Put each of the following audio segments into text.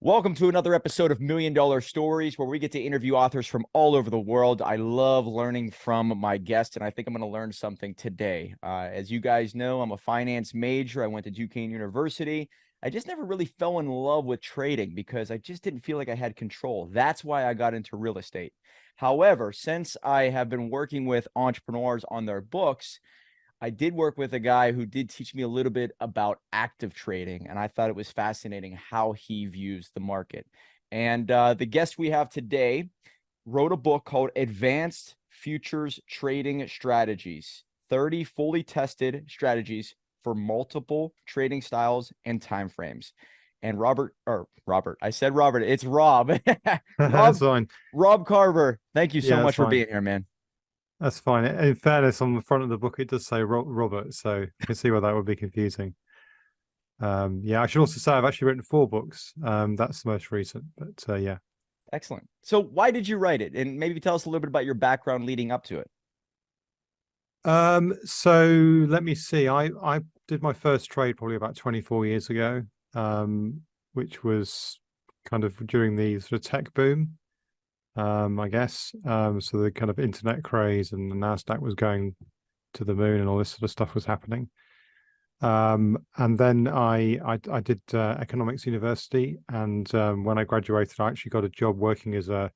Welcome to another episode of Million Dollar Stories, where we get to interview authors from all over the world. I love learning from my guests, and I think I'm going to learn something today. As you guys know, I'm a finance major. I went to Duquesne University. I just never really fell in love with trading because I just didn't feel like I had control. That's why I got into real estate. However, since I have been working with entrepreneurs on their books, I did work with a guy who did teach me a little bit about active trading, and I thought it was fascinating how he views the market. And the guest we have today wrote a book called Advanced Futures Trading Strategies, 30 fully tested strategies for multiple trading styles and timeframes. And I said Robert, it's Rob. That's fine. Rob Carver, thank you so Yeah, that's much for fine. being here, man. That's fine. In fairness, on the front of the book, it does say Robert, so I can see why that would be confusing. Yeah, I should also say I've actually written 4 books. That's the most recent, but yeah. Excellent. So why did you write it? And maybe tell us a little bit about your background leading up to it. So let me see. I did my first trade probably about 24 years ago, which was kind of during the sort of tech boom, I guess. So the kind of internet craze and the Nasdaq was going to the moon and all this sort of stuff was happening. And then I did economics university, and when I graduated, I actually got a job working as a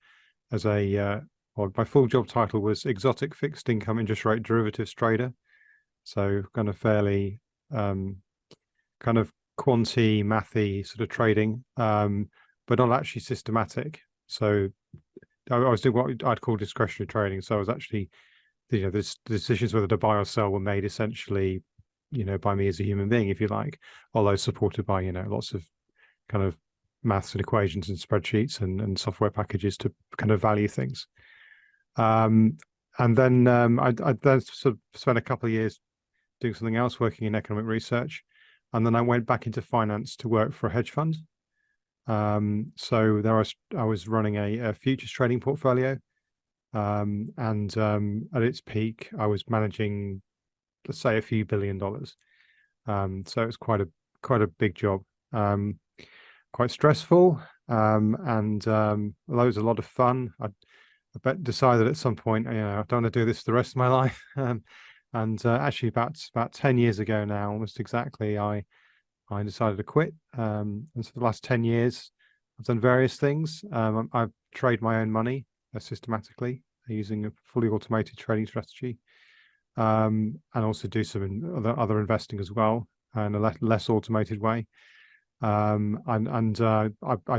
well, my full job title was exotic fixed income interest rate derivatives trader. So kind of fairly kind of quanty mathy sort of trading, but not actually systematic. So I was doing what I'd call discretionary trading. So I was actually, the decisions whether to buy or sell were made essentially, by me as a human being, if you like, although supported by, lots of kind of maths and equations and spreadsheets and software packages to kind of value things. And then I then sort of spent a couple of years doing something else, working in economic research. And then I went back into finance to work for a hedge fund. So I was running a futures trading portfolio. And at its peak, I was managing, let's say, a few $1 billion. So it's quite a big job, quite stressful, and loads a lot of fun. I decided at some point, I don't want to do this for the rest of my life. And actually, about 10 years ago now, almost exactly, I decided to quit. And for the last 10 years, I've done various things. I've traded my own money systematically using a fully automated trading strategy, and also do some other investing as well in a less automated way. I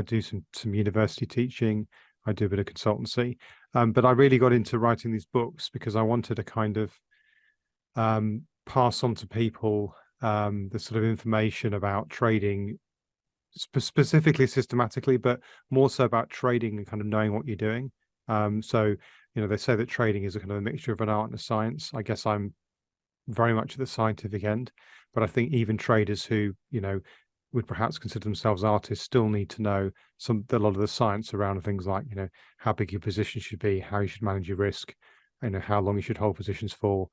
do some university teaching. I do a bit of consultancy, but I really got into writing these books because I wanted to kind of pass on to people the sort of information about trading, specifically systematically, but more so about trading and kind of knowing what you're doing. So they say that trading is a kind of a mixture of an art and a science. I guess I'm very much at the scientific end, but I think even traders who would perhaps consider themselves artists still need to know a lot of the science around things like how big your position should be, how you should manage your risk, how long you should hold positions for,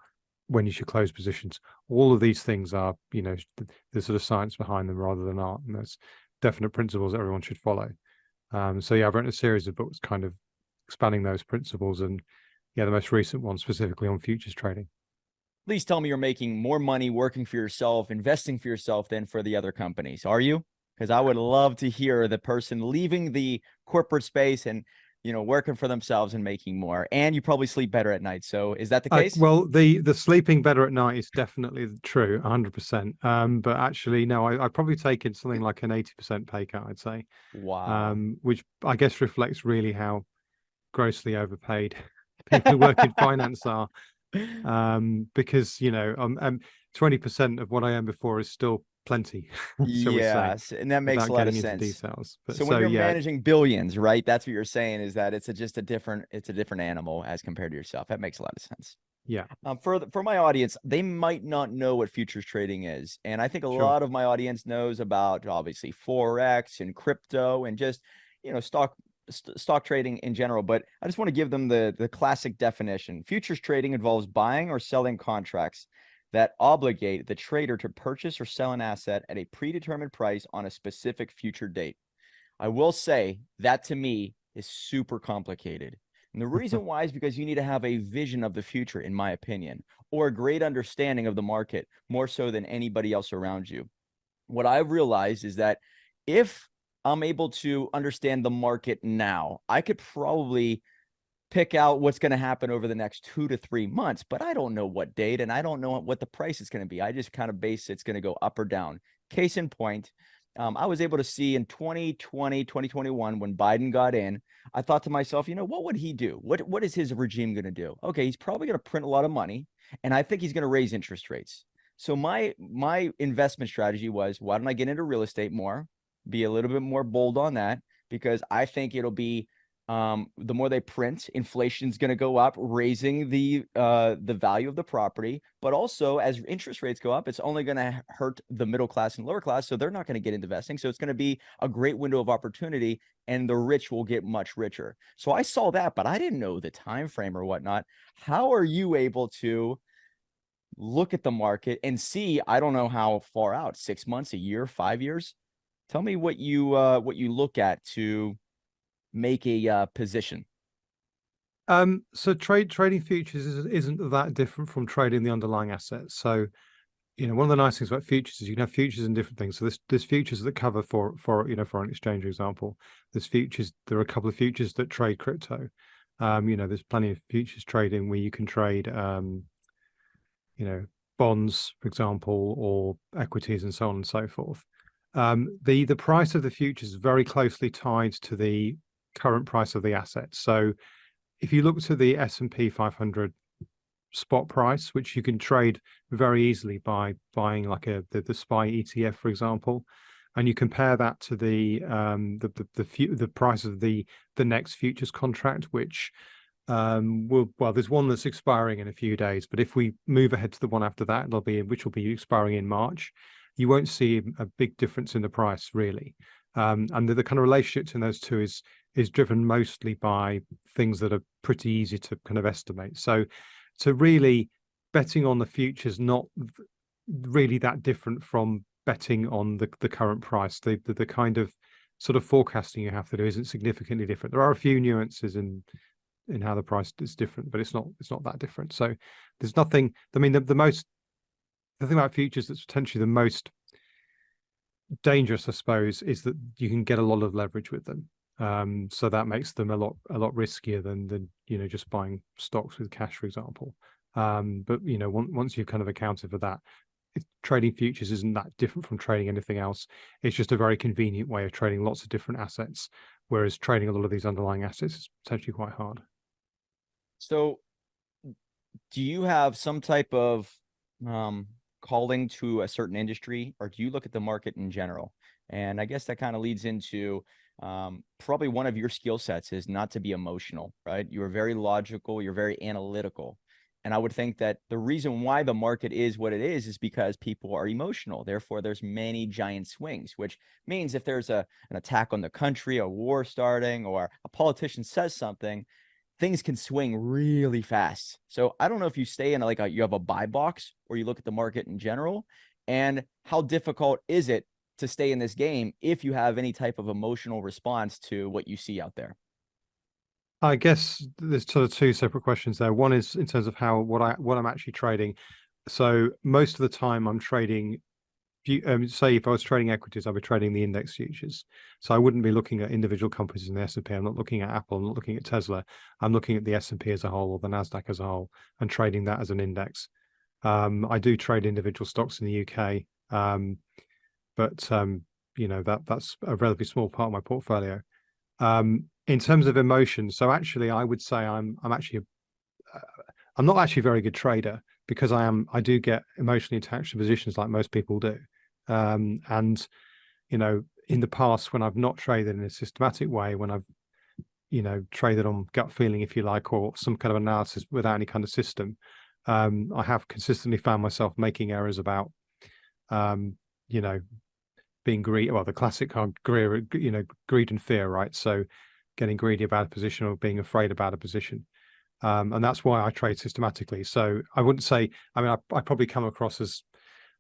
when you should close positions. All of these things are the sort of science behind them rather than art, and there's definite principles that everyone should follow. So yeah, I've written a series of books kind of expanding those principles, and yeah, the most recent one specifically on futures trading. Please tell me you're making more money working for yourself, investing for yourself than for the other companies. Are you? Because I would love to hear the person leaving the corporate space and working for themselves and making more. And you probably sleep better at night. So is that the case? Well, the sleeping better at night is definitely true, 100%. But actually, no, I've probably taken something like an 80% pay cut, I'd say, Wow. which I guess reflects really how grossly overpaid people who work in finance are. Because 20% of what I earned before is still plenty, shall we say, Yes, and that makes a without lot of getting into sense. details. But So when so you're yeah, managing billions, right? That's what you're saying, is that it's a different animal as compared to yourself. That makes a lot of sense. yeah, For my audience, they might not know what futures trading is, and I think a sure. lot of my audience knows about obviously forex and crypto and just stock trading in general. But I just want to give them the classic definition. Futures trading involves buying or selling contracts that obligate the trader to purchase or sell an asset at a predetermined price on a specific future date. I will say that to me is super complicated. And the reason why is because you need to have a vision of the future, in my opinion, or a great understanding of the market more so than anybody else around you. What I've realized is that if I'm able to understand the market now, I could probably pick out what's going to happen over the next 2 to 3 months, but I don't know what date and I don't know what the price is going to be. I just kind of base it's going to go up or down. Case in point, I was able to see in 2020, 2021, when Biden got in, I thought to myself, what would he do? What is his regime going to do? Okay, he's probably going to print a lot of money, and I think he's going to raise interest rates. So my investment strategy was, why don't I get into real estate more, be a little bit more bold on that, because I think it'll be the more they print, inflation's going to go up, raising the value of the property. But also, as interest rates go up, it's only going to hurt the middle class and lower class, so they're not going to get into investing. So it's going to be a great window of opportunity, and the rich will get much richer. So I saw that, but I didn't know the time frame or whatnot. How are you able to look at the market and see? I don't know how far out, 6 months, a year, 5 years. Tell me what you look at to make a position. So trading futures isn't that different from trading the underlying assets. So, one of the nice things about futures is you can have futures in different things. So there's futures that cover for foreign exchange, for example. There are a couple of futures that trade crypto. There's plenty of futures trading where you can trade bonds, for example, or equities and so on and so forth. The price of the futures is very closely tied to the current price of the assets. So if you look to the S&P 500 spot price, which you can trade very easily by buying like the SPY ETF, for example, and you compare that to the price of the next futures contract, which there's one that's expiring in a few days, but if we move ahead to the one after that, which will be expiring in March, you won't see a big difference in the price really. And the kind of relationship in those two is driven mostly by things that are pretty easy to kind of estimate. So really betting on the futures not really that different from betting on the current price. The kind of sort of forecasting you have to do isn't significantly different. There are a few nuances in how the price is different, but it's not that different. So there's nothing. I mean, the thing about futures that's potentially the most dangerous, I suppose, is that you can get a lot of leverage with them. So that makes them a lot riskier than just buying stocks with cash, for example. But once you've kind of accounted for that, trading futures isn't that different from trading anything else. It's just a very convenient way of trading lots of different assets, whereas trading a lot of these underlying assets is potentially quite hard. So do you have some type of calling to a certain industry, or do you look at the market in general? And I guess that kind of leads into probably one of your skill sets is not to be emotional, right? You're very logical, you're very analytical. And I would think that the reason why the market is what it is because people are emotional. Therefore, there's many giant swings, which means if there's an attack on the country, a war starting, or a politician says something, things can swing really fast. So I don't know if you stay in you have a buy box or you look at the market in general, and how difficult is it to stay in this game if you have any type of emotional response to what you see out there? I guess there's sort of two separate questions there. One is in terms of what I'm actually trading. So most of the time I'm trading. Say if I was trading equities, I'd be trading the index futures. So I wouldn't be looking at individual companies in the S&P. I'm not looking at Apple. I'm not looking at Tesla. I'm looking at the S&P as a whole or the Nasdaq as a whole and trading that as an index. I do trade individual stocks in the UK, but that's a relatively small part of my portfolio. In terms of emotion, so actually, I would say I'm not actually a very good trader because I do get emotionally attached to positions like most people do. And in the past, when I've not traded in a systematic way, when I've traded on gut feeling, if you like, or some kind of analysis without any kind of system, I have consistently found myself making errors about being greedy. Well, the classic greed and fear, right? So getting greedy about a position or being afraid about a position. And that's why I trade systematically. So I wouldn't say, I probably come across as,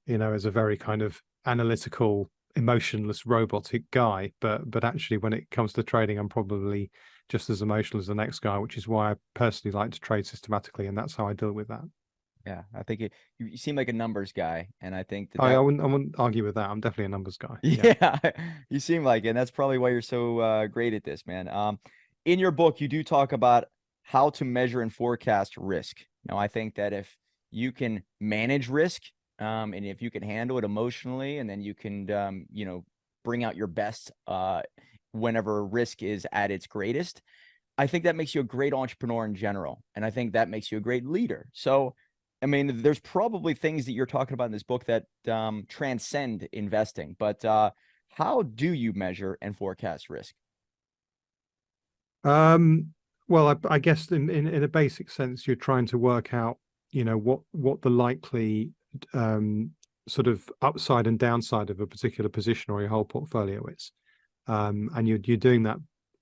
as a very kind of analytical emotionless robotic guy, but actually when it comes to trading, I'm probably just as emotional as the next guy, which is why I personally like to trade systematically, and that's how I deal with that. Yeah, I think you seem like a numbers guy, and I think that I wouldn't argue with that. I'm definitely a numbers guy. Yeah. yeah, you seem like it. And that's probably why you're so great at this, man. In your book, you do talk about how to measure and forecast risk. Now, I think that if you can manage risk, and if you can handle it emotionally, and then you can, bring out your best whenever risk is at its greatest, I think that makes you a great entrepreneur in general. And I think that makes you a great leader. So, I mean, there's probably things that you're talking about in this book that transcend investing, but how do you measure and forecast risk? Um, well, I guess in a basic sense, you're trying to work out, what the likely um, sort of upside and downside of a particular position or your whole portfolio is, and you're doing that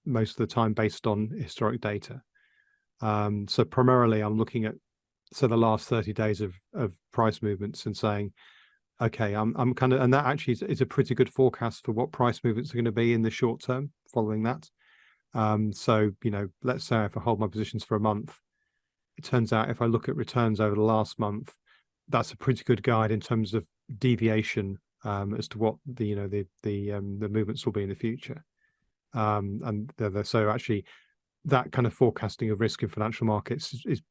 most of the time based on historic data. So primarily, I'm looking at the last 30 days of price movements and saying, okay, I'm kind of, and that actually is a pretty good forecast for what price movements are going to be in the short term following that. So, let's say if I hold my positions for a month, it turns out if I look at returns over the last month, that's a pretty good guide in terms of deviation as to what the movements will be in the future. So actually, that kind of forecasting of risk in financial markets is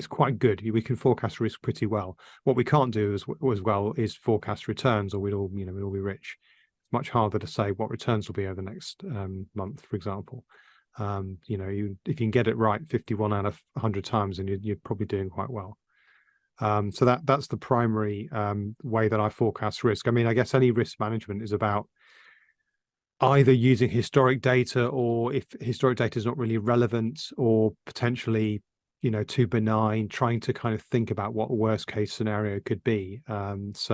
quite good. We can forecast risk pretty well. What we can't do as well is forecast returns, or we'd all be rich. It's much harder to say what returns will be over the next month, for example. If you can get it right 51 out of 100 times, then you're probably doing quite well. So that's the primary way that I forecast risk. I mean, I guess any risk management is about either using historic data, or if historic data is not really relevant or potentially too benign, trying to kind of think about what a worst case scenario could be. If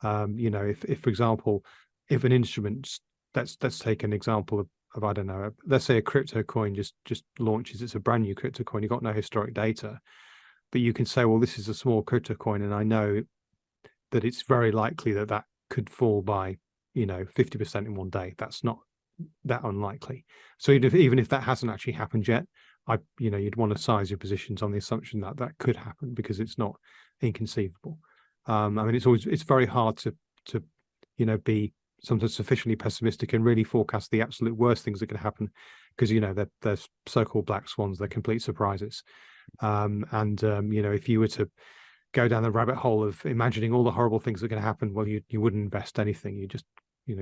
for example, if an instrument, let's take an example of I don't know, let's say a crypto coin just launches, it's a brand new crypto coin, you've got no historic data, but you can say, well, this is a small crypto coin, and I know that it's very likely that that could fall by 50% in one day. That's not that unlikely. So even if that hasn't actually happened yet, you'd want to size your positions on the assumption that that could happen, because it's not inconceivable. I mean, it's very hard to be sometimes sufficiently pessimistic and really forecast the absolute worst things that can happen, because they're so-called black swans, they're complete surprises. If you were to go down the rabbit hole of imagining all the horrible things that are going to happen, well, you wouldn't invest anything. You just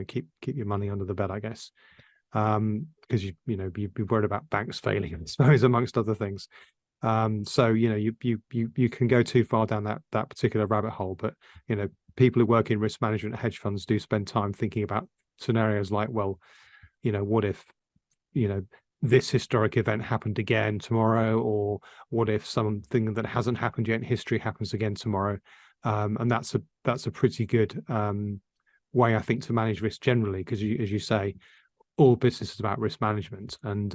keep your money under the bed, I guess, because you'd be worried about banks failing, I suppose, amongst other things. So you can go too far down that particular rabbit hole, but people who work in risk management hedge funds do spend time thinking about scenarios like, well, what if this historic event happened again tomorrow, or what if something that hasn't happened yet in history happens again tomorrow? And that's a pretty good way, I think, to manage risk generally, because as you say, all business is about risk management. And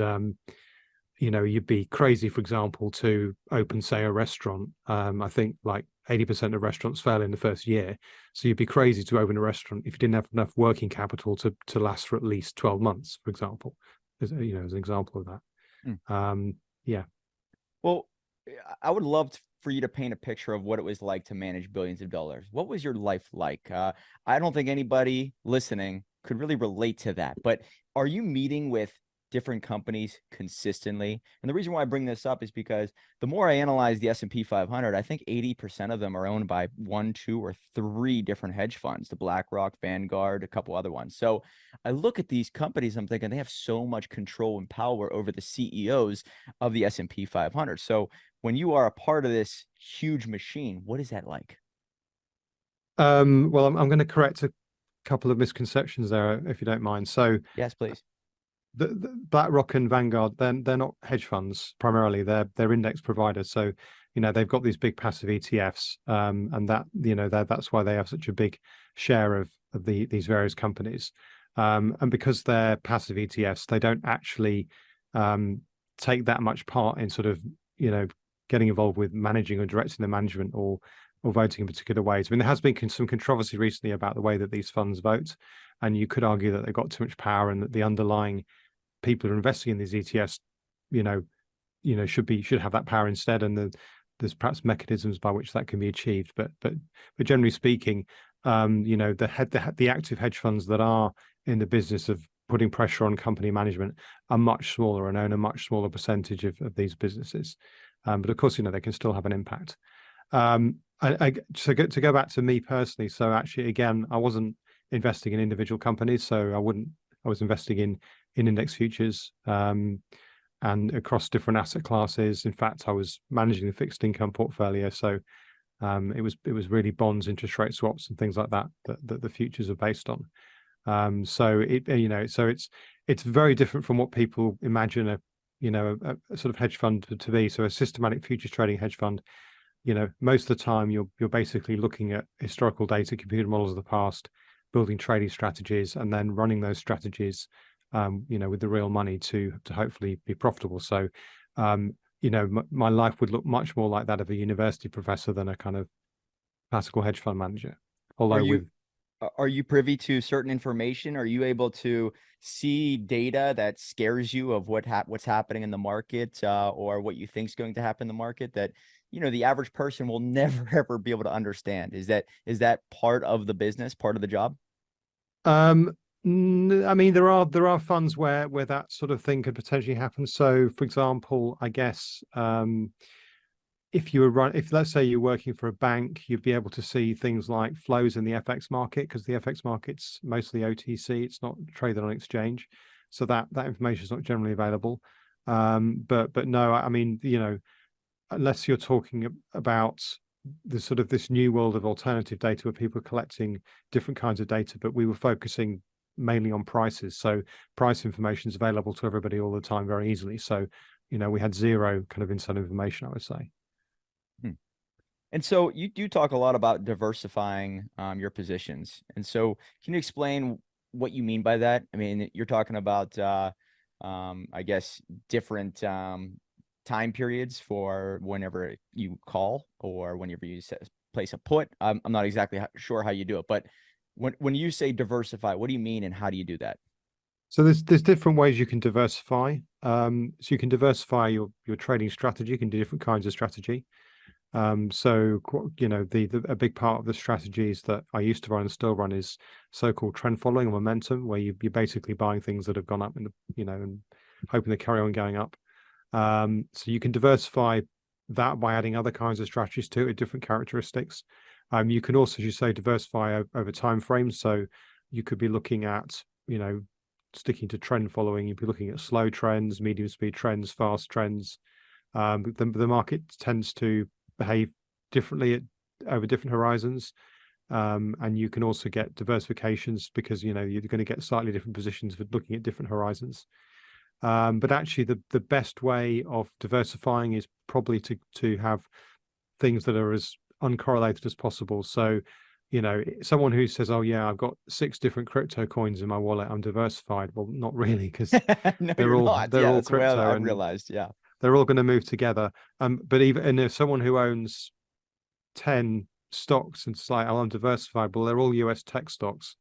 you'd be crazy, for example, to open, say, a restaurant. I think like 80% of restaurants fail in the first year. So you'd be crazy to open a restaurant if you didn't have enough working capital to last for at least 12 months, for example, as an example of that. Yeah. Well, I would love for you to paint a picture of what it was like to manage billions of dollars. What was your life like? I don't think anybody listening could really relate to that, but are you meeting with different companies consistently? And the reason why I bring this up is because the more I analyze the S&P 500, I think 80% of them are owned by 1, 2, or 3 different hedge funds, the BlackRock, Vanguard, a couple other ones. So I look at these companies, I'm thinking they have so much control and power over the CEOs of the S&P 500. So when you are a part of this huge machine, what is that like? Well, I'm going to correct a couple of misconceptions there, if you don't mind. So Yes, please. the BlackRock and Vanguard, they're not hedge funds primarily. They're index providers. So they've got these big passive ETFs, and that's why they have such a big share of these various companies. And because they're passive ETFs, they don't actually take that much part in sort of getting involved with managing or directing the management, or or voting in particular ways. I mean, there has been some controversy recently about the way that these funds vote, and you could argue that they've got too much power and that the underlying people who are investing in these ETFs, you know, should have that power instead, and there's perhaps mechanisms by which that can be achieved. But generally speaking, the active hedge funds that are in the business of putting pressure on company management are much smaller and own a much smaller percentage of these businesses. But of course, they can still have an impact. To go back to me personally, so actually, again, I wasn't investing in individual companies, so I was investing in index futures, and across different asset classes. In fact, I was managing the fixed income portfolio, so it was really bonds, interest rate swaps, and things like that the futures are based on. So it's very different from what people imagine a sort of hedge fund to be. So a systematic futures trading hedge fund, most of the time you're basically looking at historical data, computer models of the past, building trading strategies, and then running those strategies with the real money to hopefully be profitable. So my life would look much more like that of a university professor than a kind of classical hedge fund manager. Are Although you are you privy to certain information? Are you able to see data that scares you of what's happening in the market, or what you think is going to happen in the market that the average person will never ever be able to understand? Is that part of the business, part of the job? I mean, there are funds where that sort of thing could potentially happen. So, for example, I guess if let's say you're working for a bank, you'd be able to see things like flows in the FX market, because the FX market's mostly OTC, it's not traded on exchange, so that information is not generally available. But no, I mean, unless you're talking about the sort of this new world of alternative data where people are collecting different kinds of data, but we were focusing mainly on prices. So price information is available to everybody all the time very easily. So, we had zero kind of inside information, I would say. And so you do talk a lot about diversifying your positions. And so can you explain what you mean by that? I mean, you're talking about, I guess, different time periods for whenever you call or whenever you place a put. I'm not exactly sure how you do it, but when you say diversify, what do you mean and how do you do that? So there's different ways you can diversify. So you can diversify your trading strategy. You can do different kinds of strategy. So a big part of the strategies that I used to run and still run is so-called trend following or momentum, where you're basically buying things that have gone up and hoping they carry on going up. So you can diversify that by adding other kinds of strategies to it, different characteristics. You can also, as you say, diversify over time frames. So you could be looking at, sticking to trend following. You'd be looking at slow trends, medium speed trends, fast trends. The market tends to behave differently over different horizons, and you can also get diversifications because you're going to get slightly different positions for looking at different horizons. But actually, the best way of diversifying is probably to have things that are as uncorrelated as possible. So, someone who says, "Oh yeah, I've got 6 different crypto coins in my wallet, I'm diversified." Well, not really, because No, they're you're all not. Yeah, that's the way crypto, I've and realized. Yeah. they're all going to move together. But if someone who owns 10 stocks and it's like, "Oh, I'm diversified," well, they're all US tech stocks.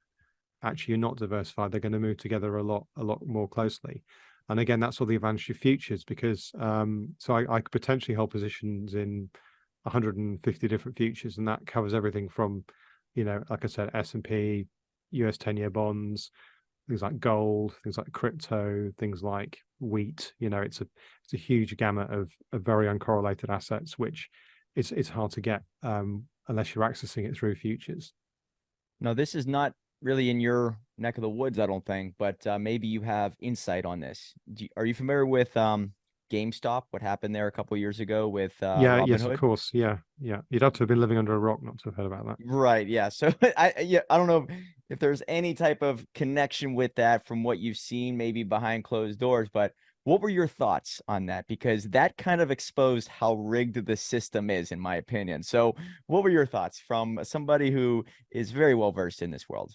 Actually, you're not diversified. They're going to move together a lot more closely. And again, that's all the advantage of futures, because so I could potentially hold positions in 150 different futures, and that covers everything from, like I said, S&P, US 10-year bonds, things like gold, things like crypto, things like wheat. It's a huge gamut of very uncorrelated assets, which it's hard to get unless you're accessing it through futures. No, this is not really in your neck of the woods, I don't think, but maybe you have insight on this. Are you familiar with GameStop? What happened there a couple years ago with Yeah, yes, of Robinhood? course. Yeah. You'd have to have been living under a rock not to have heard about that. Right. Yeah. So I don't know if there's any type of connection with that from what you've seen, maybe behind closed doors, but what were your thoughts on that? Because that kind of exposed how rigged the system is, in my opinion. So what were your thoughts from somebody who is very well versed in this world?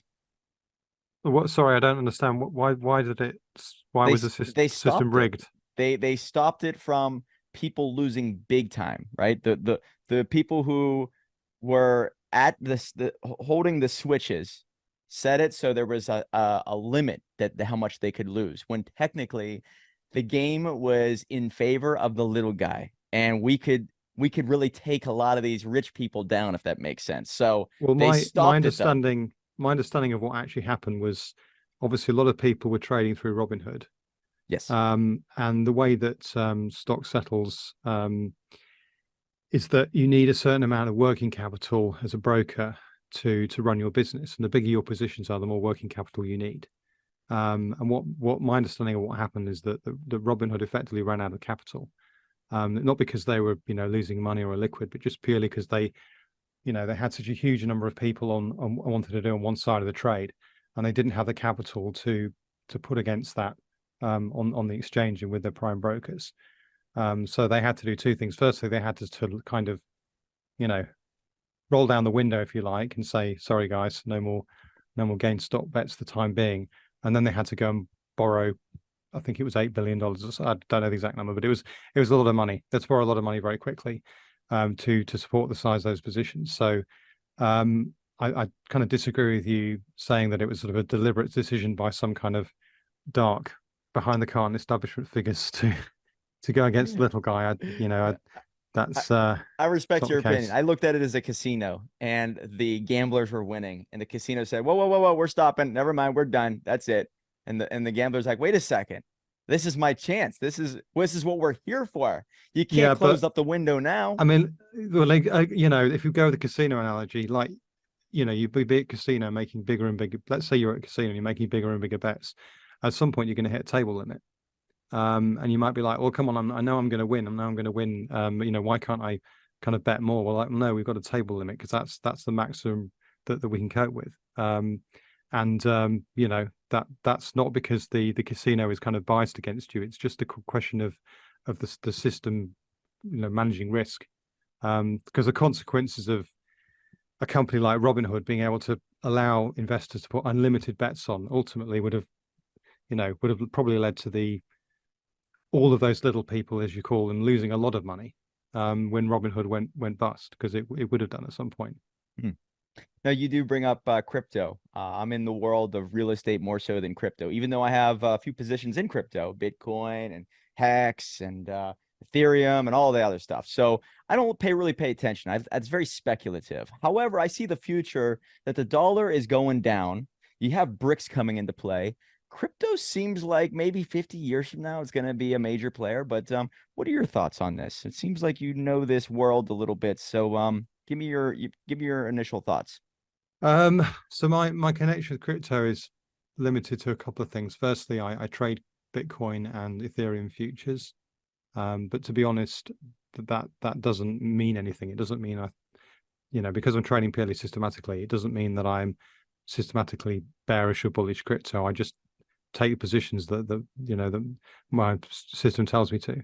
What? Sorry, I don't understand. Why They was the they system stopped it. rigged? They stopped it from people losing big time, right? The people who were at holding the switches, set it so there was a limit that how much they could lose, when technically the game was in favor of the little guy, and we could really take a lot of these rich people down, if that makes sense. So Well, they my stopped it though. understanding of what actually happened was obviously a lot of people were trading through Robinhood. Yes. And the way that stock settles is that you need a certain amount of working capital as a broker to run your business. And the bigger your positions are, the more working capital you need. And what my understanding of what happened is that the Robinhood effectively ran out of capital, not because they were losing money or illiquid, but just purely because they had such a huge number of people on wanted to do on one side of the trade, and they didn't have the capital to put against that on the exchange and with their prime brokers. So they had to do two things. Firstly, they had to kind of, roll down the window, if you like, and say, sorry, guys, no more GameStop bets for the time being. And then they had to go and borrow, I think it was $8 billion. I don't know the exact number, but it was a lot of money. Let's borrow a lot of money very quickly to support the size of those positions. So I kind of disagree with you saying that it was sort of a deliberate decision by some kind of dark behind the curtain establishment figures to go against the little guy. That's I it's respect not the your opinion. case. I looked at it as a casino, and the gamblers were winning, and the casino said, "Whoa, whoa, whoa, whoa, we're stopping. Never mind, we're done. That's it." And the gambler's like, "Wait a second, this is my chance. This is what we're here for. You can't Yeah, close but up the window now." I mean, well, like, if you go with the casino analogy, like, you'd be at casino making bigger and bigger. Let's say you're at a casino and you're making bigger and bigger bets. At some point, you're going to hit a table limit. And you might be like, well, come on, I know I'm going to win. I know I'm going to win. Why can't I kind of bet more? Well, like, no, we've got a table limit because that's the maximum that we can cope with. That's not because the casino is kind of biased against you. It's just a question of the system, managing risk. Because the consequences of a company like Robinhood being able to allow investors to put unlimited bets on ultimately would have probably led to all of those little people, as you call them, losing a lot of money when Robinhood went bust, because it would have done at some point. Hmm. Now, you do bring up crypto. I'm in the world of real estate more so than crypto, even though I have a few positions in crypto, Bitcoin and Hex and Ethereum and all the other stuff. So I don't really pay attention. That's very speculative. However, I see the future that the dollar is going down. You have BRICS coming into play. Crypto seems like maybe 50 years from now it's going to be a major player. But what are your thoughts on this? It seems like you know this world a little bit. So give me your initial thoughts. So my connection with crypto is limited to a couple of things. Firstly, I trade Bitcoin and Ethereum futures. But to be honest, that doesn't mean anything. It doesn't mean because I'm trading purely systematically, it doesn't mean that I'm systematically bearish or bullish crypto. I just take positions that my system tells me to.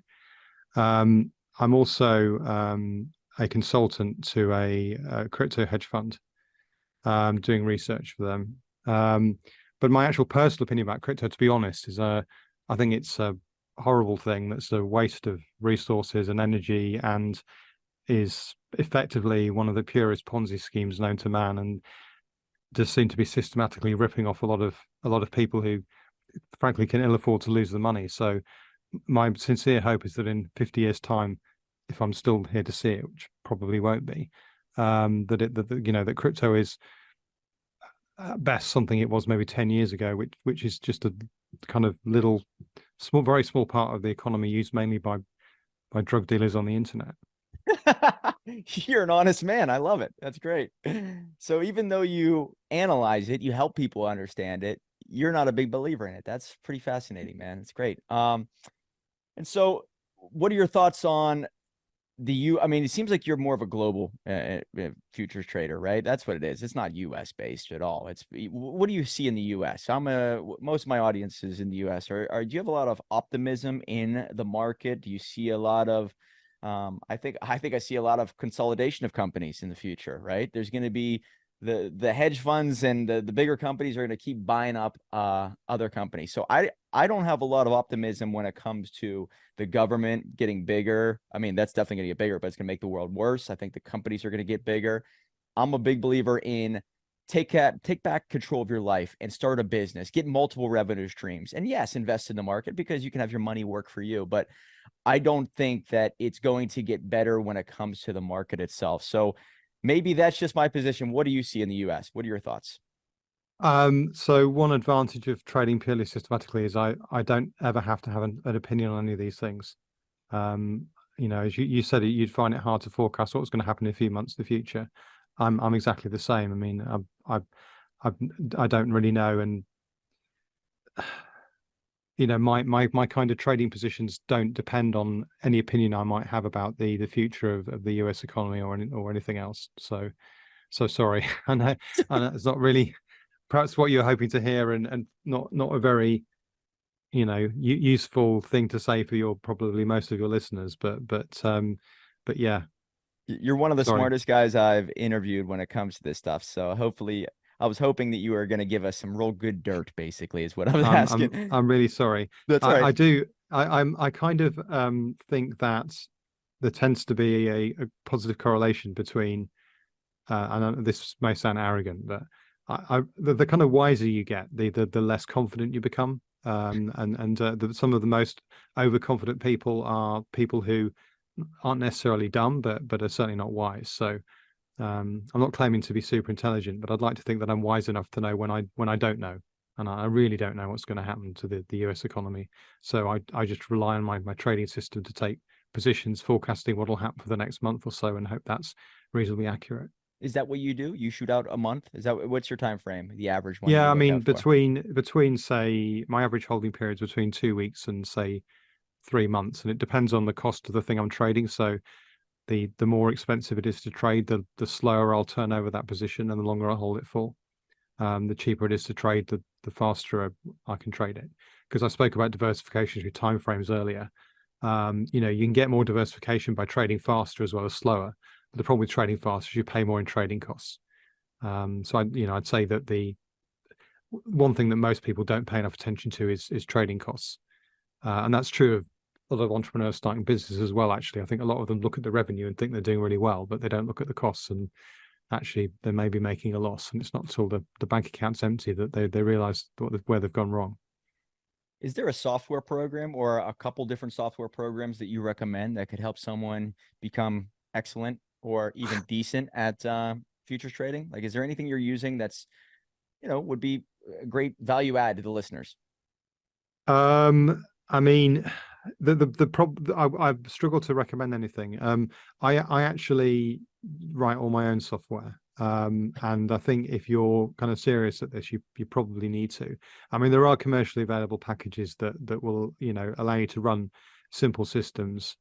I'm also a consultant to a crypto hedge fund, doing research for them. But my actual personal opinion about crypto, to be honest, is I think it's a horrible thing that's a waste of resources and energy, and is effectively one of the purest Ponzi schemes known to man, and does seem to be systematically ripping off a lot of people who frankly can ill afford to lose the money. So my sincere hope is that in 50 years time, if I'm still here to see it, which probably won't be, that crypto is at best something it was maybe 10 years ago, which is just a kind of very small part of the economy used mainly by drug dealers on the internet. You're an honest man. I love it. That's great. So even though you analyze it, you help people understand it, you're not a big believer in it. That's pretty fascinating, man. It's great. And so what are your thoughts on I mean, it seems like you're more of a global futures trader, right? That's what it is. It's not US based at all. What do you see in the US? Most of my audience is in the US. Do you have a lot of optimism in the market? Do you see a lot of I think I see a lot of consolidation of companies in the future, right? There's going to be the hedge funds, and the bigger companies are going to keep buying up other companies. So I don't have a lot of optimism when it comes to the government getting bigger. I mean, that's definitely going to get bigger, but it's going to make the world worse. I think the companies are going to get bigger. I'm a big believer in take back control of your life and start a business, get multiple revenue streams. And yes, invest in the market because you can have your money work for you. But I don't think that it's going to get better when it comes to the market itself. So maybe that's just my position. What do you see in the US? What are your thoughts? So one advantage of trading purely systematically is I don't ever have to have an opinion on any of these things. Um, as you said, you'd find it hard to forecast what's going to happen in a few months in the future. I'm exactly the same. I mean, I I don't really know, and my kind of trading positions don't depend on any opinion I might have about the future of the US economy or anything else. So sorry. I know it's not really perhaps what you're hoping to hear, and not a very useful thing to say for your probably most of your listeners. But yeah, You're one of the sorry. smartest guys I've interviewed when it comes to this stuff. So hopefully, I was hoping that you were going to give us some real good dirt, basically, is what I was asking. I'm really sorry. That's all right. I do I kind of think that there tends to be a positive correlation between and this may sound arrogant, but the kind of wiser you get, the less confident you become. Some of the most overconfident people are people who aren't necessarily dumb, but are certainly not wise. So I'm not claiming to be super intelligent, but I'd like to think that I'm wise enough to know when I don't know, and I really don't know what's going to happen to the US economy. So I just rely on my trading system to take positions, forecasting what will happen for the next month or so, and hope that's reasonably accurate. Is that what you do? You shoot out a month? Is that what's your time frame? The average one Yeah, you I look mean out for? between say my average holding period is between 2 weeks and say 3 months, and it depends on the cost of the thing I'm trading. So the more expensive it is to trade, the slower I'll turn over that position and the longer I'll hold it for. The cheaper it is to trade, the faster I can trade it. Because I spoke about diversification through timeframes earlier. You can get more diversification by trading faster as well as slower. But the problem with trading fast is you pay more in trading costs. I'd say that the one thing that most people don't pay enough attention to is trading costs, and that's true of a lot of entrepreneurs starting businesses as well. Actually, I think a lot of them look at the revenue and think they're doing really well, but they don't look at the costs, and actually they may be making a loss. And it's not until the bank account's empty that they realize where they've gone wrong. Is there a software program or a couple different software programs that you recommend that could help someone become excellent or even decent at futures trading? Like, is there anything you're using that's, would be a great value add to the listeners? I mean, the problem I struggle to recommend anything. I actually write all my own software. And I think if you're kind of serious at this, you probably need to. I mean, there are commercially available packages that will allow you to run simple systems.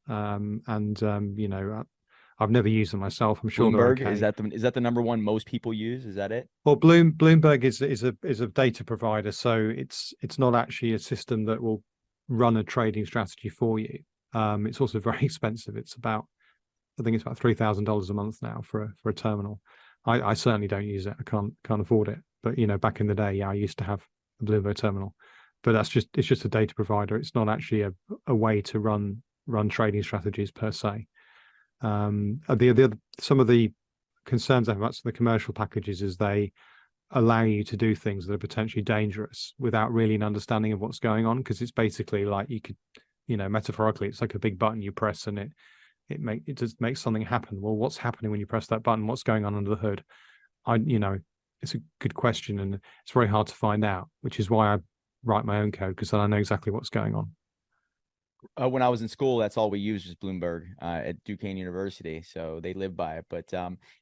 I've never used them myself. I'm sure they're Bloomberg, okay. is that the number one most people use? Is that it? Well, Bloomberg is a data provider, so it's not actually a system that will run a trading strategy for you. It's also very expensive. I think it's about $3,000 a month now for a terminal. I certainly don't use it. I can't afford it. But back in the day, yeah, I used to have a Bloomberg terminal. But it's just a data provider. It's not actually a way to run trading strategies per se. Some of the concerns I have about the commercial packages is they allow you to do things that are potentially dangerous without really an understanding of what's going on, because it's basically like you could, metaphorically, it's like a big button you press and it just makes something happen. Well, what's happening when you press that button? What's going on under the hood? It's a good question, and it's very hard to find out, which is why I write my own code, because then I know exactly what's going on. When I was in school, that's all we used was Bloomberg at Duquesne University. So they lived by it. But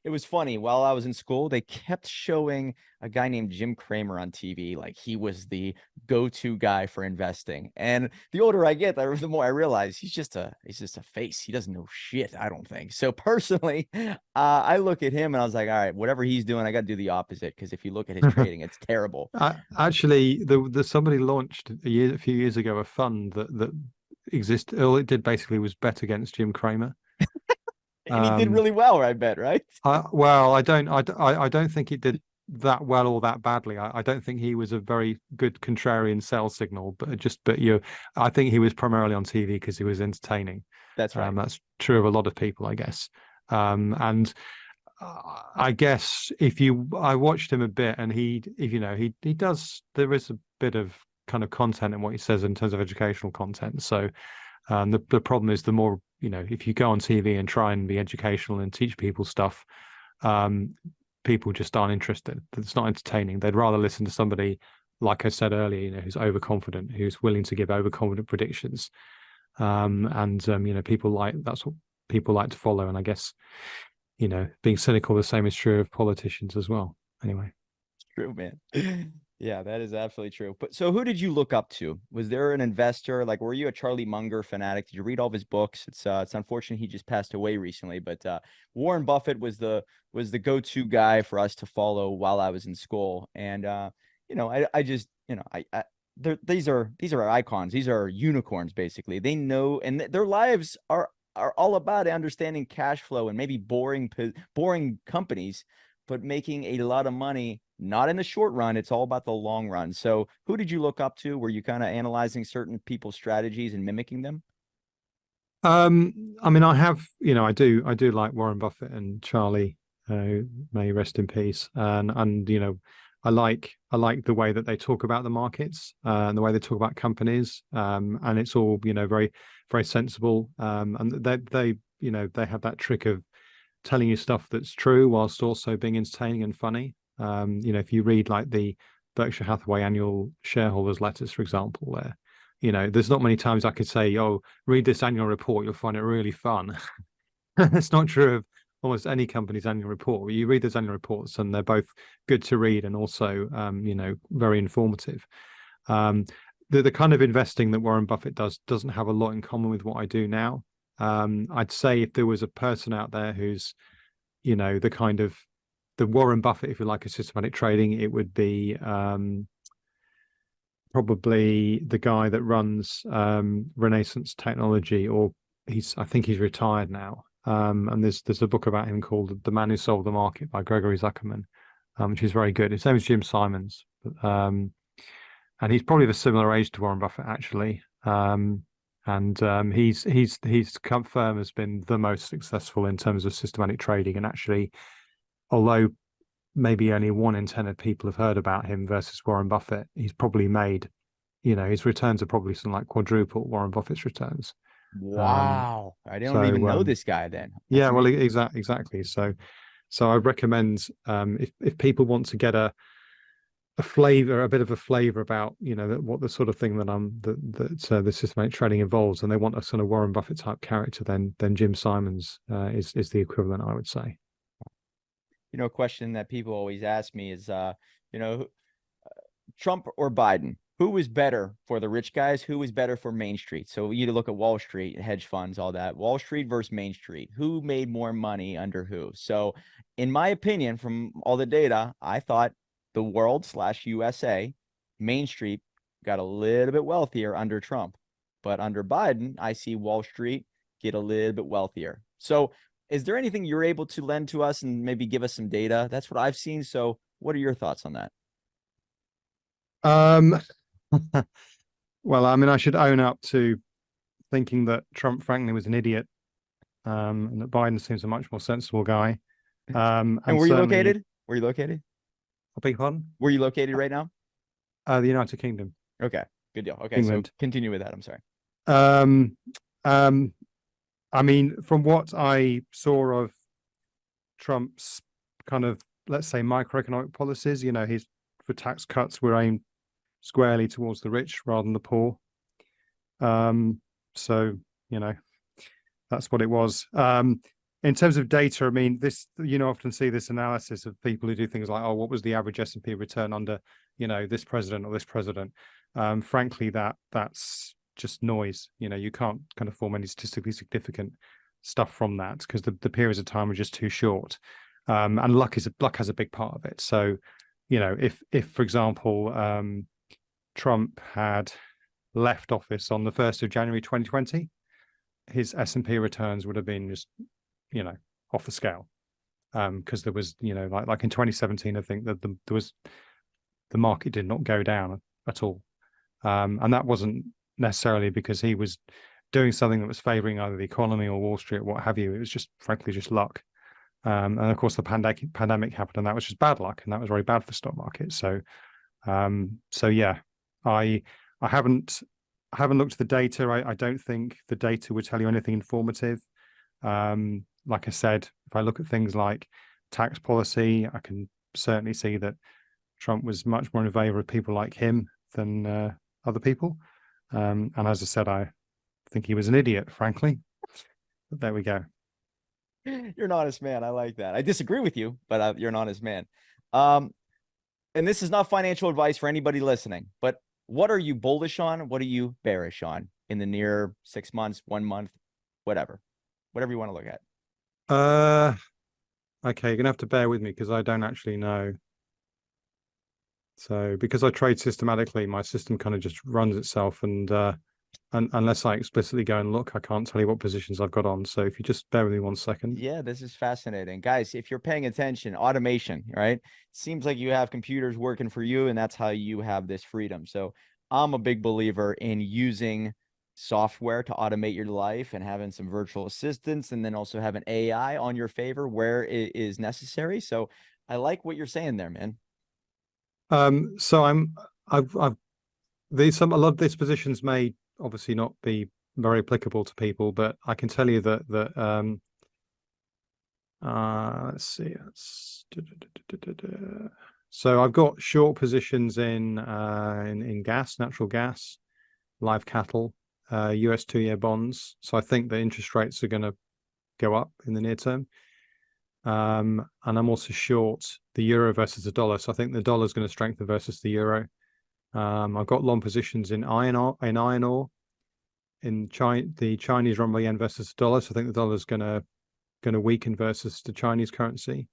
it was funny. While I was in school, they kept showing a guy named Jim Cramer on TV. Like he was the go-to guy for investing. And the older I get, the more I realize he's just a face. He doesn't know shit, I don't think. So personally, I look at him and I was like, all right, whatever he's doing, I got to do the opposite. Because if you look at his trading, it's terrible. Actually, the somebody launched a few years ago a fund that exist. All it did basically was bet against Jim Cramer. And he did really well, I bet, right? Well, I don't think it did that well or that badly. I don't think he was a very good contrarian sell signal, I think he was primarily on TV because he was entertaining. That's right. That's true of a lot of people, I guess. And I guess I watched him a bit, and he does. There is a bit of kind of content in what he says in terms of educational content. So the problem is, the more if you go on TV and try and be educational and teach people stuff, um, people just aren't interested. It's not entertaining. They'd rather listen to somebody, like I said earlier, who's overconfident, who's willing to give overconfident predictions. People that's what people like to follow. And I guess, being cynical, the same is true of politicians as well. Anyway. True, man. Yeah, that is absolutely true. But so who did you look up to? Was there an investor? Like, were you a Charlie Munger fanatic? Did you read all of his books? It's unfortunate he just passed away recently, but Warren Buffett was the go-to guy for us to follow while I was in school. And I just, these are icons. These are unicorns, basically. They know, and their lives are all about understanding cash flow and maybe boring companies, but making a lot of money, not in the short run. It's all about the long run. So who did you look up to? Were you kind of analyzing certain people's strategies and mimicking them? I mean, I do like Warren Buffett and Charlie, may rest in peace. And I like the way that they talk about the markets, and the way they talk about companies. And it's all, very, very sensible. And they have that trick of telling you stuff that's true whilst also being entertaining and funny. If you read like the Berkshire Hathaway annual shareholders letters, for example, there's not many times I could say, "Oh, read this annual report; you'll find it really fun." It's not true of almost any company's annual report. You read those annual reports, and they're both good to read and also, very informative. The kind of investing that Warren Buffett does doesn't have a lot in common with what I do now. I'd say if there was a person out there who's, the kind of the Warren Buffett, if you like, of systematic trading, it would be probably the guy that runs Renaissance Technology, or I think he's retired now. And there's a book about him called The Man Who Sold the Market by Gregory Zuckerman, which is very good. His name is Jim Simons, and he's probably of a similar age to Warren Buffett, actually. He's firm has been the most successful in terms of systematic trading. And actually, although maybe only 1 in 10 of people have heard about him versus Warren Buffett, he's probably made, his returns are probably something like quadruple Warren Buffett's returns. Wow. I don't So even know this guy then. That's yeah, well, amazing. exactly. So I recommend, if people want to get a bit of a flavor about, what the sort of thing that the systematic trading involves, and they want a sort of Warren Buffett type character, then Jim Simons is the equivalent, I would say. A question that people always ask me is, Trump or Biden? Who was better for the rich guys? Who was better for Main Street? So you look at Wall Street, hedge funds, all that. Wall Street versus Main Street. Who made more money under who? So, in my opinion, from all the data, I thought the world/USA, Main Street got a little bit wealthier under Trump. But under Biden, I see Wall Street get a little bit wealthier. So, is there anything you're able to lend to us and maybe give us some data? That's what I've seen. So, what are your thoughts on that? Um, well, I mean, I should own up to thinking that Trump, frankly, was an idiot, and that Biden seems a much more sensible guy. And And where you certainly, located? Where you located? I beg your pardon? Where you located right now? The United Kingdom, Okay, good deal. Okay, so England. continue with that. I'm sorry. Um, um, I mean, from what I saw of Trump's kind of, let's say, microeconomic policies, his for tax cuts were aimed squarely towards the rich rather than the poor. So, that's what it was. In terms of data, I mean, this, often see this analysis of people who do things like, oh, what was the average S&P return under, this president or this president? Frankly, that's just noise. You can't kind of form any statistically significant stuff from that, because the periods of time are just too short. And luck has a big part of it. So, if for example, Trump had left office on the 1st of January 2020, his S&P returns would have been just, off the scale. Because there was, like in 2017, I think that the market did not go down at all. And that wasn't necessarily because he was doing something that was favoring either the economy or Wall Street or what have you. It was just, frankly, just luck. And of course, the pandemic happened, and that was just bad luck, and that was very bad for stock market. So yeah, I I haven't looked at the data. I don't think the data would tell you anything informative. Like I said, if I look at things like tax policy, I can certainly see that Trump was much more in favor of people like him than other people. And as I said, I think he was an idiot, frankly. But there we go. You're an honest man. I like that. I disagree with you, but you're an honest man. Um, and this is not financial advice for anybody listening, but what are you bullish on? What are you bearish on in the near 6 months, 1 month, whatever you want to look at? Uh, okay, you're gonna have to bear with me because I don't actually know. So because I trade systematically, my system kind of just runs itself, and unless I explicitly go and look, I can't tell you what positions I've got on. So if you just bear with me 1 second. Yeah, this is fascinating. Guys, if you're paying attention, automation, right? Seems like you have computers working for you, and that's how you have this freedom. So I'm a big believer in using software to automate your life and having some virtual assistants, and then also having AI on your favor where it is necessary. So I like what you're saying there, man. So I've these some a lot of these positions may obviously not be very applicable to people, but I can tell you that let's see. So I've got short positions in gas, natural gas, live cattle, US 2-year bonds. So I think the interest rates are going to go up in the near term. And I'm also short the euro versus the dollar. So I think the dollar is going to strengthen versus the euro. I've got long positions in iron ore, in China, the Chinese renminbi yen versus the dollar. So I think the dollar is going to weaken versus the Chinese currency.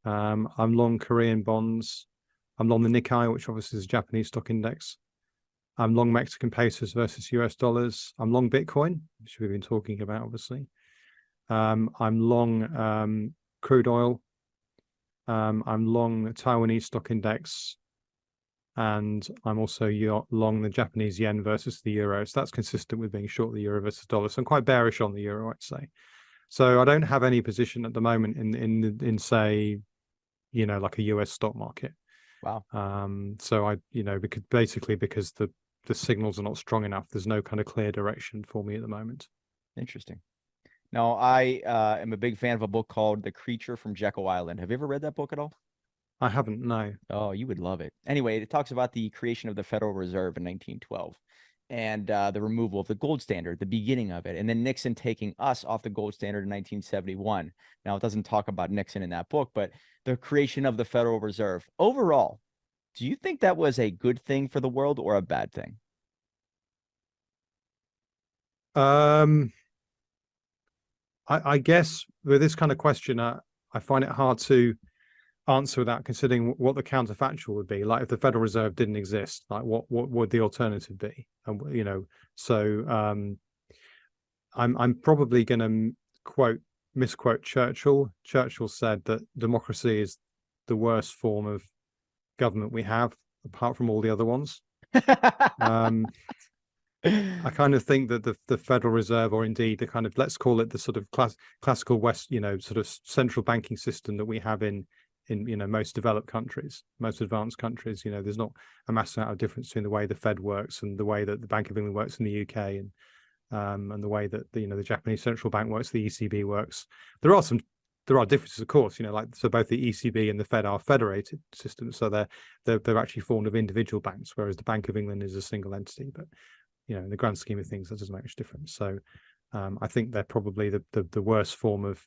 I'm long Korean bonds. I'm long the Nikkei, which obviously is a Japanese stock index. I'm long Mexican pesos versus US dollars. I'm long Bitcoin, which we've been talking about, obviously. I'm long crude oil. I'm long the Taiwanese stock index, and I'm also long the Japanese yen versus the euro. So that's consistent with being short the euro versus dollar. So I'm quite bearish on the euro, I'd say. So I don't have any position at the moment in say, like a US stock market. Wow. So because the signals are not strong enough, there's no kind of clear direction for me at the moment. Interesting. Now, I am a big fan of a book called The Creature from Jekyll Island. Have you ever read that book at all? I haven't, no. Oh, you would love it. Anyway, it talks about the creation of the Federal Reserve in 1912 and the removal of the gold standard, the beginning of it, and then Nixon taking us off the gold standard in 1971. Now, it doesn't talk about Nixon in that book, but the creation of the Federal Reserve. Overall, do you think that was a good thing for the world or a bad thing? Um, I guess with this kind of question, I find it hard to answer without considering what the counterfactual would be. Like if the Federal Reserve didn't exist, like what would the alternative be? And so I'm probably going to misquote Churchill. Churchill said that democracy is the worst form of government we have, apart from all the other ones. Um, I kind of think that the Federal Reserve, or indeed the kind of, let's call it the sort of classical West, sort of central banking system that we have in most developed countries, most advanced countries, there's not a massive amount of difference between the way the Fed works and the way that the Bank of England works in the UK, and the way that the Japanese central bank works, the ECB works. There are differences, of course, so both the ECB and the Fed are federated systems, so they're actually formed of individual banks, whereas the Bank of England is a single entity. But in the grand scheme of things, that doesn't make much difference. So I think they're probably the worst form of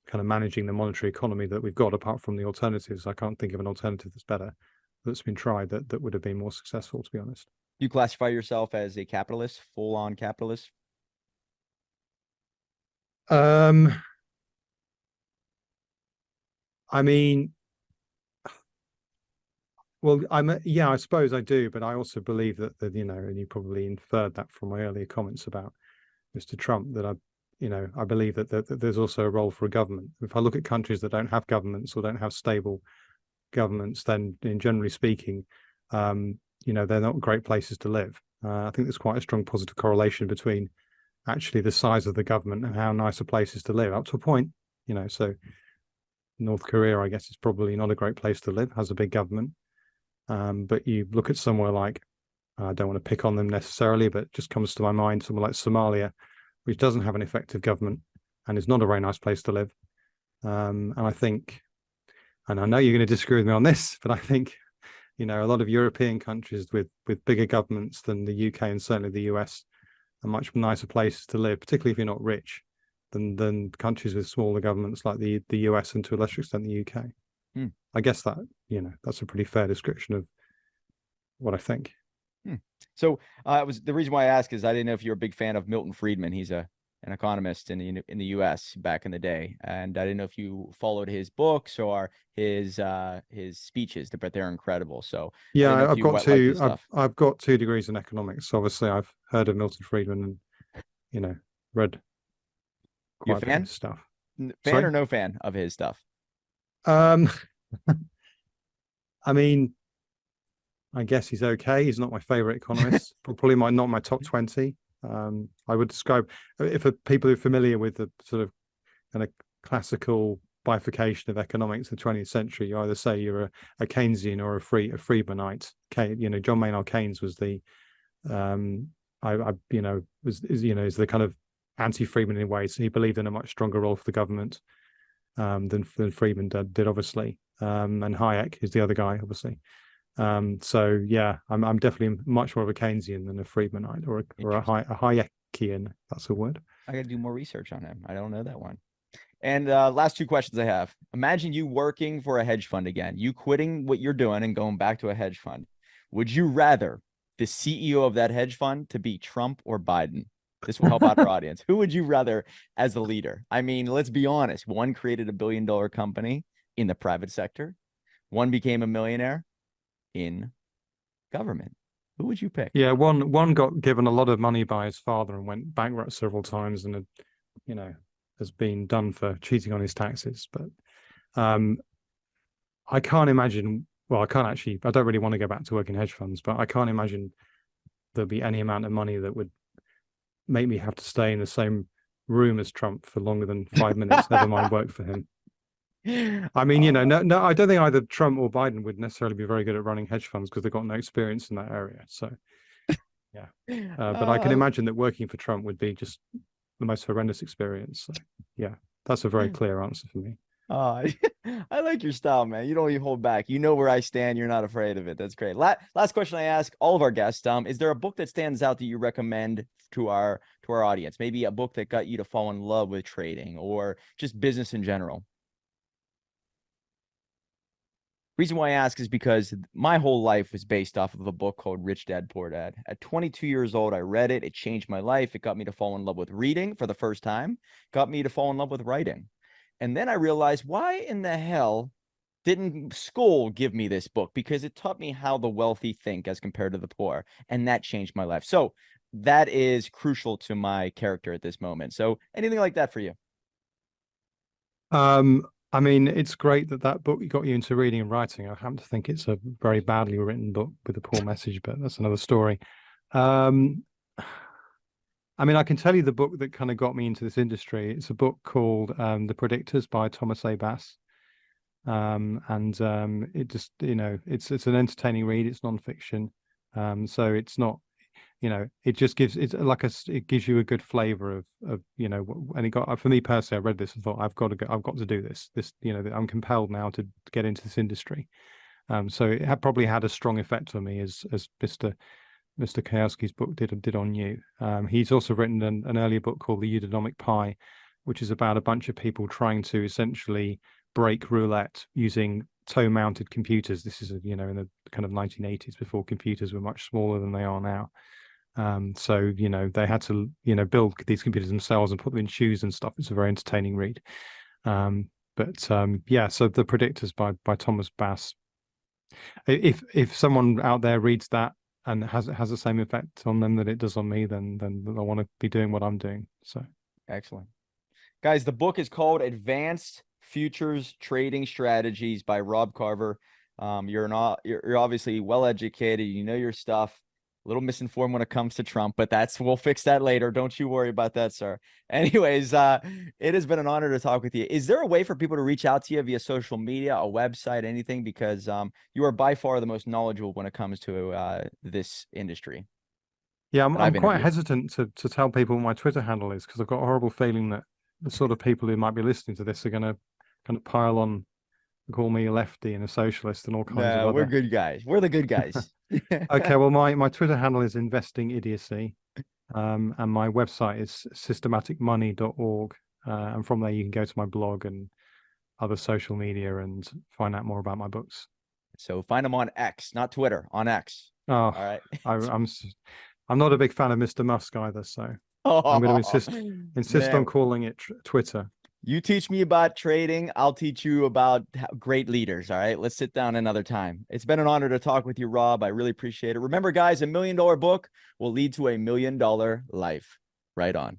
kind of managing the monetary economy that we've got, apart from the alternatives. I can't think of an alternative that's better, that's been tried, that would have been more successful, to be honest. You classify yourself as a capitalist, full-on capitalist? I mean, well, I suppose I do, but I also believe that and you probably inferred that from my earlier comments about Mr. Trump, that I believe that there's also a role for a government. If I look at countries that don't have governments or don't have stable governments, then generally speaking, they're not great places to live. I think there's quite a strong positive correlation between actually the size of the government and how nice a place is to live, up to a point. So North Korea, I guess, is probably not a great place to live, has a big government. But you look at somewhere like, I don't want to pick on them necessarily, but it just comes to my mind, somewhere like Somalia, which doesn't have an effective government and is not a very nice place to live. And I think, and I know you're going to disagree with me on this, but I think, a lot of European countries with bigger governments than the UK and certainly the US are much nicer places to live, particularly if you're not rich, than countries with smaller governments like the US and to a lesser extent the UK. Hmm. I guess that, that's a pretty fair description of what I think. So it was the reason why I asked is I didn't know if you're a big fan of Milton Friedman. He's an economist in the U.S. back in the day, and I didn't know if you followed his books or his speeches, but they're incredible. So I didn't know Yeah, if you liked his stuff. I've got 2 degrees in economics. So obviously, I've heard of Milton Friedman and read You a quite a bit of fan? his stuff. Fan Sorry. or no fan of his stuff? Um, I mean, I guess he's okay. He's not my favorite economist. Probably not my top 20. I would describe, if people who are familiar with the sort of kind of classical bifurcation of economics in the 20th century, you either say you're a Keynesian or a Friedmanite. John Maynard Keynes was the is the kind of anti-Friedman in ways. He believed in a much stronger role for the government than Friedman did obviously. And Hayek is the other guy, obviously. So yeah, I'm definitely much more of a Keynesian than a Friedmanite or a Hayekian. That's a word. I got to do more research on him. I don't know that one. And last 2 questions I have. Imagine you working for a hedge fund again, you quitting what you're doing and going back to a hedge fund. Would you rather the CEO of that hedge fund to be Trump or Biden? This will help out our audience. Who would you rather as the leader? I mean, let's be honest. One created $1 billion company in the private sector. One became a millionaire in government. Who would you pick? Yeah, one got given a lot of money by his father and went bankrupt several times and has been done for cheating on his taxes. But I can't imagine. Well, I don't really want to go back to work in hedge funds, but I can't imagine there'll be any amount of money that would make me have to stay in the same room as Trump for longer than 5 minutes, never mind work for him. I mean, no, I don't think either Trump or Biden would necessarily be very good at running hedge funds because they've got no experience in that area. So, yeah. But I can imagine that working for Trump would be just the most horrendous experience. So, yeah, that's a very clear answer for me. I like your style, man. You don't even hold back. You know where I stand. You're not afraid of it. That's great. Last question I ask all of our guests. Is there a book that stands out that you recommend to our audience? Maybe a book that got you to fall in love with trading or just business in general? Reason why I ask is because my whole life was based off of a book called Rich Dad Poor Dad. At 22 years old, I read it. It changed my life. It got me to fall in love with reading for the first time, got me to fall in love with writing. And then I realized, why in the hell didn't school give me this book? Because it taught me how the wealthy think as compared to the poor. And that changed my life. So that is crucial to my character at this moment. So anything like that for you? I mean, it's great that book got you into reading and writing. I happen to think it's a very badly written book with a poor message, but that's another story. I mean, I can tell you the book that kind of got me into this industry. It's a book called The Predictors by Thomas A. Bass. It just, it's an entertaining read. It's nonfiction. So it's not, it just gives it gives you a good flavor of and it got, for me personally, I read this and thought I've got to do this I'm compelled now to get into this industry. So it probably had a strong effect on me as Mr. Kiyoski's book did on you. He's also written an earlier book called The Eudaimonic Pie, which is about a bunch of people trying to essentially break roulette using toe-mounted computers. This is in the kind of 1980s, before computers were much smaller than they are now. So they had to build these computers themselves and put them in shoes and stuff. It's a very entertaining read. Yeah, so The Predictors by Thomas Bass. If someone out there reads that and has the same effect on them that it does on me, then I want to be doing what I'm doing. So excellent. Guys, the book is called Advanced Futures Trading Strategies by Rob Carver. You're obviously well educated, you know your stuff. A little misinformed when it comes to Trump, but we'll fix that later. Don't you worry about that, sir. Anyways, it has been an honor to talk with you. Is there a way for people to reach out to you via social media, a website, anything? Because you are by far the most knowledgeable when it comes to this industry Yeah, that I'm I've quite interviewed. hesitant to tell people what my Twitter handle is because I've got a horrible feeling that the sort of people who might be listening to this are going to kind of pile on, call me a lefty and a socialist and all kinds of No, we're other. good guys. We're the good guys. Okay, well, my Twitter handle is investing idiocy, and my website is systematicmoney.org, and from there you can go to my blog and other social media and find out more about my books. So find them on X, not Twitter, on X. Oh, All right. I'm not a big fan of Mr. Musk either, so I'm going to Oh, insist on man, calling it Twitter. you teach me about trading. I'll teach you about great leaders. All right. Let's sit down another time. It's been an honor to talk with you, Rob. I really appreciate it. Remember, guys, $1 million book will lead to $1 million life. Right on.